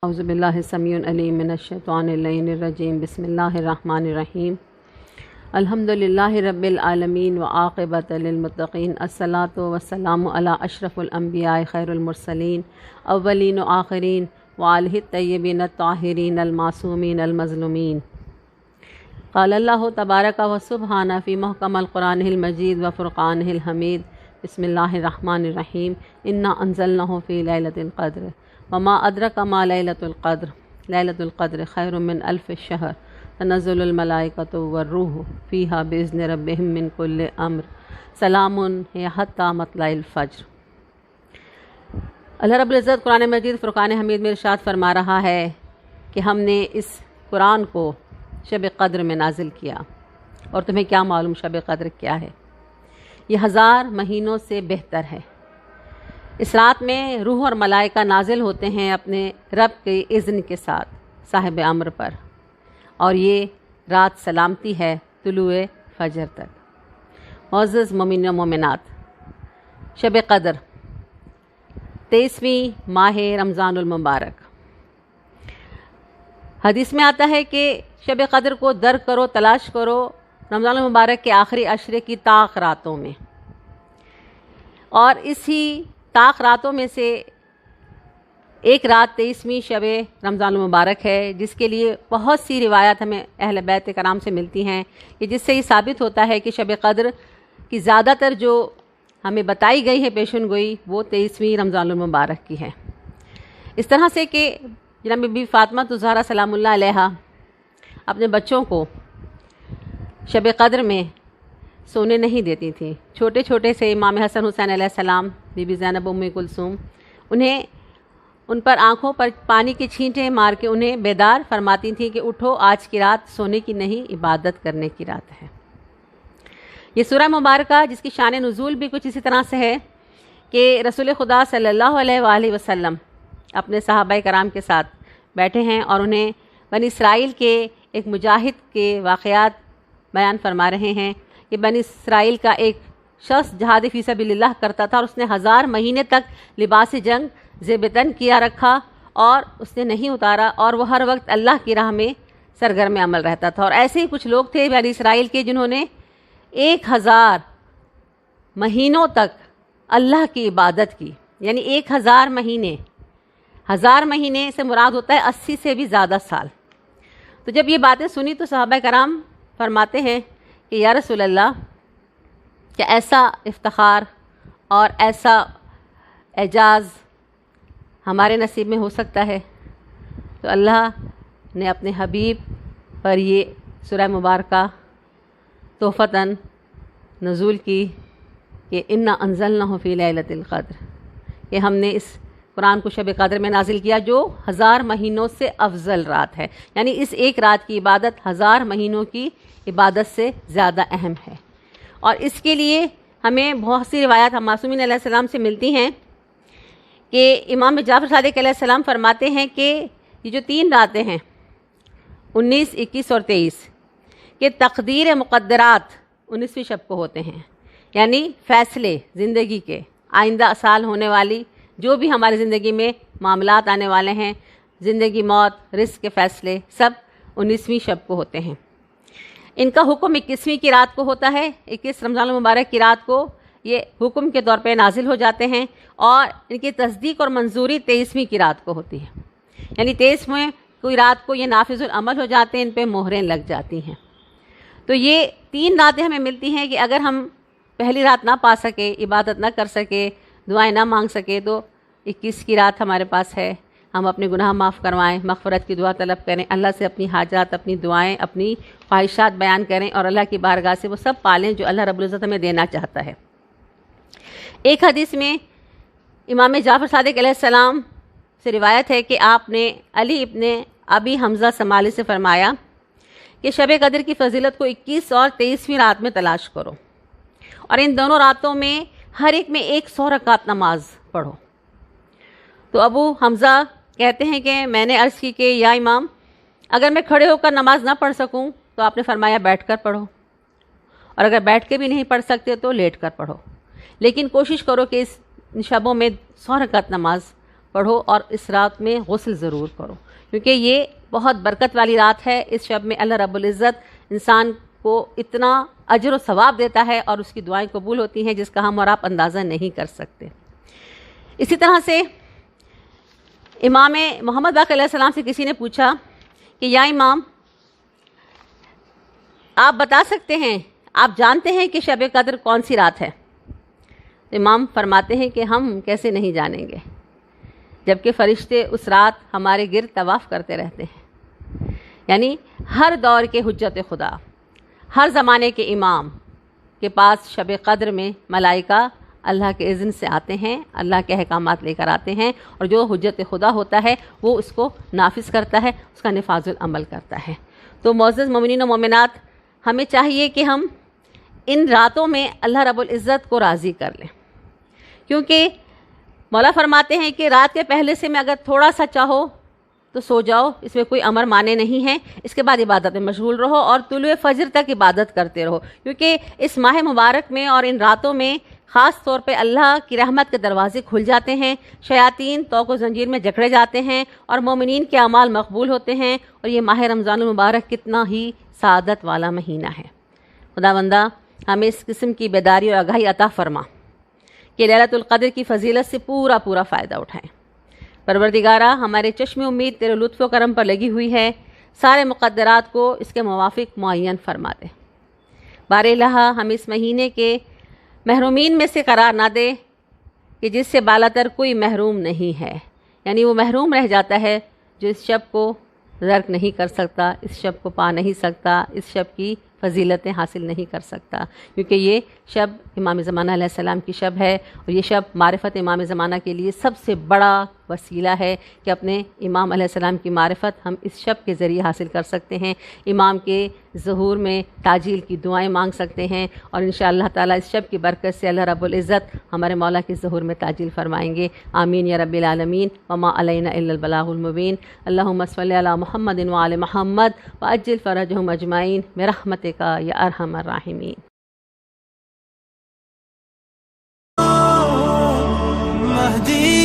اعوذ باللہ السمیع العلیم من الشیطان اللعین الرجیم بسم اللہ الرحمن الرحیم الحمد للہ رب العالمین وعاقبۃ للمتقین الصلاۃ والسلام علی اشرف الانبیاء خیر المرسلین اولین و آخرین وآلہ الطیبین الطاہرین المعصومین المظلومین قال اللہ تبارک و سبحانہ فی محکم القرآن المجید و فرقانہ الحمید بسم اللہ الرحمن الرحیم انا انزلناہ فی لیلۃ القدر وما ادرک ما لیلۃ القدر لیلۃ القدر خیر من الف الشہر تنزل الملائکۃ والروح فیہا باذن ربہم من کل امر سلام ہی حتی مطلع الفجر۔ اللہ رب العزت قرآن مجید فرقان حمید میں ارشاد فرما رہا ہے کہ ہم نے اس قرآن کو شب قدر میں نازل کیا، اور تمہیں کیا معلوم شب قدر کیا ہے؟ یہ 1000 مہینوں سے بہتر ہے۔ اس رات میں روح اور ملائکہ نازل ہوتے ہیں اپنے رب کے اذن کے ساتھ صاحب امر پر، اور یہ رات سلامتی ہے طلوع فجر تک۔ معزز مومنین و مومنات، شب قدر 23ویں ماہ رمضان المبارک۔ حدیث میں آتا ہے کہ شب قدر کو درک کرو، تلاش کرو رمضان المبارک کے آخری عشرے کی طاق راتوں میں، اور اسی طاق راتوں میں سے ایک رات 23ویں شب رمضان المبارک ہے، جس کے لیے بہت سی روایات ہمیں اہل بیت کرام سے ملتی ہیں کہ جس سے یہ ثابت ہوتا ہے کہ شب قدر کی زیادہ تر جو ہمیں بتائی گئی ہے پیشن گوئی وہ 23ویں رمضان المبارک کی ہے۔ اس طرح سے کہ جناب بی فاطمہ الزہرا سلام اللہ علیہا اپنے بچوں کو شب قدر میں سونے نہیں دیتی تھیں۔ چھوٹے چھوٹے سے امام حسن حسین علیہ السلام، بی بی زینب ام کلثوم، ان پر آنکھوں پر پانی کی چھینٹیں مار کے انہیں بیدار فرماتی تھیں کہ اٹھو، آج کی رات سونے کی نہیں عبادت کرنے کی رات ہے۔ یہ سورہ مبارکہ جس کی شان نزول بھی کچھ اسی طرح سے ہے کہ رسول خدا صلی اللہ علیہ وآلہ وسلم اپنے صحابہ کرام کے ساتھ بیٹھے ہیں اور انہیں بنی اسرائیل کے ایک مجاہد کے واقعات بیان فرما رہے ہیں کہ بنی اسرائیل کا ایک شخص جہاد فی سبیل اللہ کرتا تھا، اور اس نے 1000 مہینے تک لباس جنگ زیب تن کیا رکھا اور اس نے نہیں اتارا، اور وہ ہر وقت اللہ کی راہ میں سرگرم عمل رہتا تھا۔ اور ایسے ہی کچھ لوگ تھے بنی اسرائیل کے جنہوں نے 1000 مہینوں تک اللہ کی عبادت کی، یعنی 1000 مہینے، 1000 مہینے سے مراد ہوتا ہے 80 سے بھی زیادہ سال۔ تو جب یہ باتیں سنی تو صحابہ کرام فرماتے ہیں کہ یا رسول اللہ، کہ ایسا افتخار اور ایسا اعجاز ہمارے نصیب میں ہو سکتا ہے؟ تو اللہ نے اپنے حبیب پر یہ سورہ مبارکہ تحفتاً نزول کی کہ انا انزلناہ فی لیلۃ القدر، کہ ہم نے اس قرآن کو شب قدر میں نازل کیا جو 1000 مہینوں سے افضل رات ہے، یعنی اس ایک رات کی عبادت 1000 مہینوں کی عبادت سے زیادہ اہم ہے۔ اور اس کے لیے ہمیں بہت سی روایات معصومین علیہ السلام سے ملتی ہیں کہ امام جعفر صادق علیہ السلام فرماتے ہیں کہ یہ جو 3 راتیں ہیں 19، 21 اور 23 کہ تقدیر مقدرات 19ویں شب کو ہوتے ہیں، یعنی فیصلے زندگی کے آئندہ سال ہونے والی جو بھی ہماری زندگی میں معاملات آنے والے ہیں، زندگی موت رزق کے فیصلے سب 19ویں شب کو ہوتے ہیں۔ ان کا حکم 21ویں کی رات کو ہوتا ہے، 21 رمضان المبارک کی رات کو یہ حکم کے طور پہ نازل ہو جاتے ہیں، اور ان کی تصدیق اور منظوری 23ویں کی رات کو ہوتی ہے، یعنی 23ویں کوئی رات کو یہ نافذ العمل ہو جاتے ہیں، ان پہ مہریں لگ جاتی ہیں۔ تو یہ 3 راتیں ہمیں ملتی ہیں کہ اگر ہم پہلی رات نہ پا سکے، عبادت نہ کر سکے، دعائیں نہ مانگ سکے، تو 21 کی رات ہمارے پاس ہے، ہم اپنے گناہ معاف کروائیں، مغفرت کی دعا طلب کریں، اللہ سے اپنی حاجات، اپنی دعائیں، اپنی خواہشات بیان کریں، اور اللہ کی بارگاہ سے وہ سب پالیں جو اللہ رب العزت ہمیں دینا چاہتا ہے۔ ایک حدیث میں امام جعفر صادق علیہ السلام سے روایت ہے کہ آپ نے علی ابن ابی حمزہ سمالی سے فرمایا کہ شب قدر کی فضیلت کو 21 اور 23ویں رات میں تلاش کرو، اور ان دونوں راتوں میں ہر ایک میں 100 رکعت نماز پڑھو۔ تو ابو حمزہ کہتے ہیں کہ میں نے عرض کی کہ یا امام، اگر میں کھڑے ہو کر نماز نہ پڑھ سکوں تو آپ نے فرمایا بیٹھ کر پڑھو، اور اگر بیٹھ کے بھی نہیں پڑھ سکتے تو لیٹ کر پڑھو، لیکن کوشش کرو کہ اس شبوں میں 100 رکعت نماز پڑھو اور اس رات میں غسل ضرور کرو، کیونکہ یہ بہت برکت والی رات ہے۔ اس شب میں اللہ رب العزت انسان کو اتنا اجر و ثواب دیتا ہے اور اس کی دعائیں قبول ہوتی ہیں جس کا ہم اور آپ اندازہ نہیں کر سکتے۔ اسی طرح سے امام محمد باقر علیہ السلام سے کسی نے پوچھا کہ یا امام، آپ بتا سکتے ہیں، آپ جانتے ہیں کہ شب قدر کون سی رات ہے؟ تو امام فرماتے ہیں کہ ہم کیسے نہیں جانیں گے، جبکہ فرشتے اس رات ہمارے گرد طواف کرتے رہتے ہیں۔ یعنی ہر دور کے حجت خدا، ہر زمانے کے امام کے پاس شب قدر میں ملائکہ اللہ کے اذن سے آتے ہیں، اللہ کے احکامات لے کر آتے ہیں، اور جو حجت خدا ہوتا ہے وہ اس کو نافذ کرتا ہے، اس کا نفاذ العمل کرتا ہے۔ تو معزز مومنین و مومنات، ہمیں چاہیے کہ ہم ان راتوں میں اللہ رب العزت کو راضی کر لیں، کیونکہ مولا فرماتے ہیں کہ رات کے پہلے سے میں اگر تھوڑا سا چاہو تو سو جاؤ، اس میں کوئی امر مانے نہیں ہے، اس کے بعد عبادت میں مشغول رہو اور طلوع فجر تک عبادت کرتے رہو، کیونکہ اس ماہ مبارک میں اور ان راتوں میں خاص طور پہ اللہ کی رحمت کے دروازے کھل جاتے ہیں، شیاطین طوق و زنجیر میں جکڑے جاتے ہیں اور مومنین کے اعمال مقبول ہوتے ہیں، اور یہ ماہ رمضان المبارک کتنا ہی سعادت والا مہینہ ہے۔ خداوندہ ہمیں اس قسم کی بیداری اور آگاہی عطا فرما کہ لیلۃ القدر کی فضیلت سے پورا فائدہ اٹھائیں۔ پروردگارہ، ہمارے چشم امید تیرے لطف و کرم پر لگی ہوئی ہے، سارے مقدرات کو اس کے موافق معین فرما دے۔ بار الہ ہم اس مہینے کے محرومین میں سے قرار نہ دے کہ جس سے بالاتر کوئی محروم نہیں ہے، یعنی وہ محروم رہ جاتا ہے جو اس شب کو درک نہیں کر سکتا، اس شب کو پا نہیں سکتا، اس شب کی فضیلتیں حاصل نہیں کر سکتا، کیونکہ یہ شب امام زمانہ علیہ السلام کی شب ہے، اور یہ شب معرفت امام زمانہ کے لیے سب سے بڑا وسیلہ ہے کہ اپنے امام علیہ السلام کی معرفت ہم اس شب کے ذریعے حاصل کر سکتے ہیں، امام کے ظہور میں تعجیل کی دعائیں مانگ سکتے ہیں، اور انشاءاللہ تعالیٰ اس شب کی برکت سے اللہ رب العزت ہمارے مولا کے ظہور میں تعجیل فرمائیں گے۔ آمین یا رب العالمین، وما علینا الا البلاغ المبین۔ اللہم صلی علی محمد وعلی محمد وعجل فرجہم اجمعین برحمتک یا ارحم الراحمین۔ مہدی